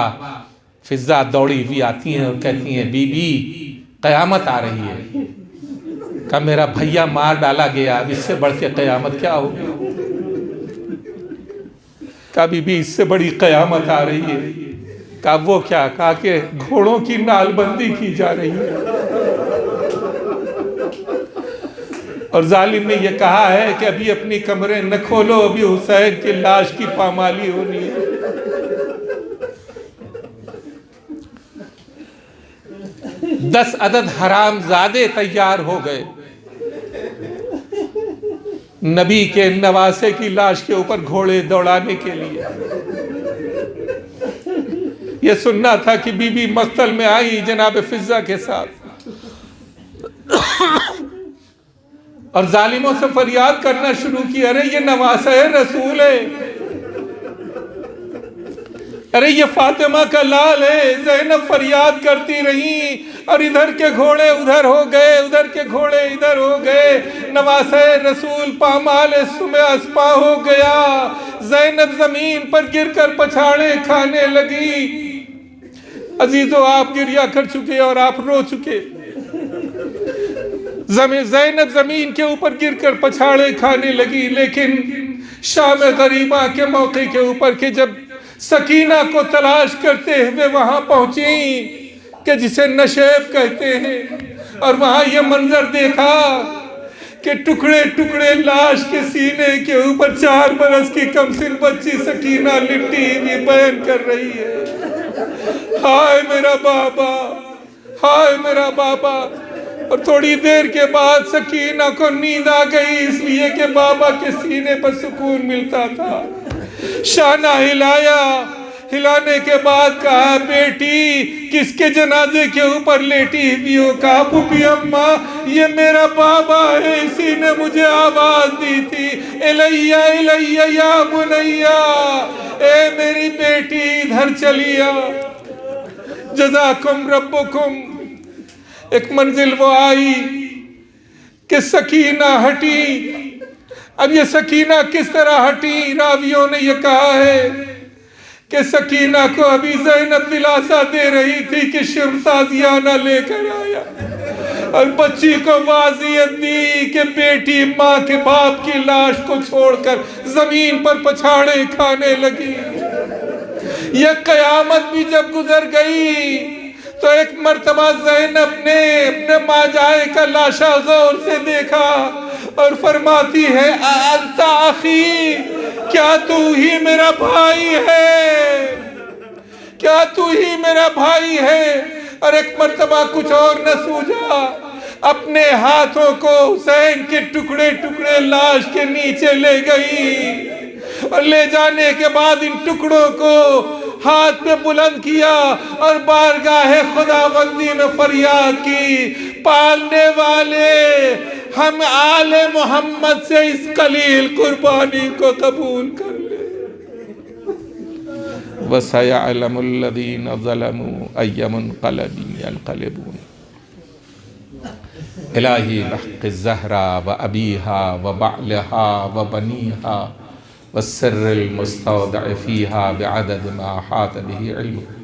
फिजा दौड़ी हुई आती हैं और कहती हैं, बीबी क़यामत आ रही है। कहा मेरा भैया मार डाला गया, अब इससे बढ़ के क़यामत क्या होगी। कहा बीबी इससे बड़ी क़यामत आ रही है। कहा वो क्या। कहा कि घोड़ों की नालबंदी की जा रही है और जालिम ने यह कहा है कि अभी अपनी कमरे न खोलो, अभी हुसैन की लाश की पामाली होनी है। दस अदद हरामजादे तैयार हो गए नबी के नवासे की लाश के ऊपर घोड़े दौड़ाने के लिए। यह सुनना था कि बीबी मक्तल में आई जनाब फिजा के साथ और जालिमों से फरियाद करना शुरू की, अरे ये नवासा है, रसूल है, अरे ये फातिमा का लाल है। ज़ैनब फरियाद करती रही और इधर के घोड़े उधर हो गए, उधर के घोड़े इधर हो गए। नवासे रसूल पामाल सुमे अस्पा हो गया। ज़ैनब ज़मीन पर गिरकर पछाड़े खाने लगी। अजीजों, आप गिरिया कर चुके और आप रो चुके। ज़ैनब ज़मीन के ऊपर गिरकर पछाड़े खाने लगी। लेकिन शाम गरीबा के मौके के ऊपर के जब सकीना को तलाश करते हुए वहां पहुंची कि जिसे नशेब कहते हैं, और वहां यह मंजर देखा कि टुकड़े टुकड़े लाश के सीने के ऊपर 4 बरस की कमसिन बच्ची सकीना लिपटी हुई बयान कर रही है, हाय मेरा बाबा, हाय मेरा बाबा। और थोड़ी देर के बाद सकीना को नींद आ गई, इसलिए कि बाबा के सीने पर सुकून मिलता था। शाना हिलाया, हिलाने के बाद कहा, बेटी किसके जनाजे के ऊपर लेटी हुई हो? कहा, पुपी अम्मा ये मेरा बाबा है, इसी ने मुझे आवाज दी थी, इलैया इलैया या बुनैया, ए मेरी बेटी इधर चलिया, जज़ाकुम रब्बुकुम। एक मंजिल वो आई कि सकीना हटी। अब ये सकीना किस तरह हटी? रावियों ने यह कहा है कि सकीना को अभी ज़ैनब दिलासा दे रही थी कि शिव ताज़ियाना लेकर आया, और बच्ची को वाज़ियत दी कि बेटी माँ के बाप की लाश को छोड़कर जमीन पर पछाड़े खाने लगी। यह कयामत भी जब गुजर गई तो एक मर्तबा ज़ैनब ने अपने माजाए का लाशा गौर से देखा और फरमाती है, अंता अखी, क्या तू ही मेरा भाई है? क्या तू ही मेरा भाई है? और एक मर्तबा कुछ और न सूझा, अपने हाथों को हुसैन के टुकड़े टुकड़े लाश के नीचे ले गई, और ले जाने के बाद इन टुकड़ों को हाथ पे बुलंद किया और बारगाहे खुदाबंदी में फरियाद की, पालने वाले हम आले मोहम्मद से इस कलील कुर्बानी को कबूल कर ले। वसयअलमुल्लज़ीना ज़लमू अय्य मुनक़लबिन यनक़लिबून। इलाही बहक़ ज़हरा व अबीहा व बअलहा व बनीहा वस्सिर्रिल मुस्तौदअ फ़ीहा बिअदद मा हात बिही इल्मुक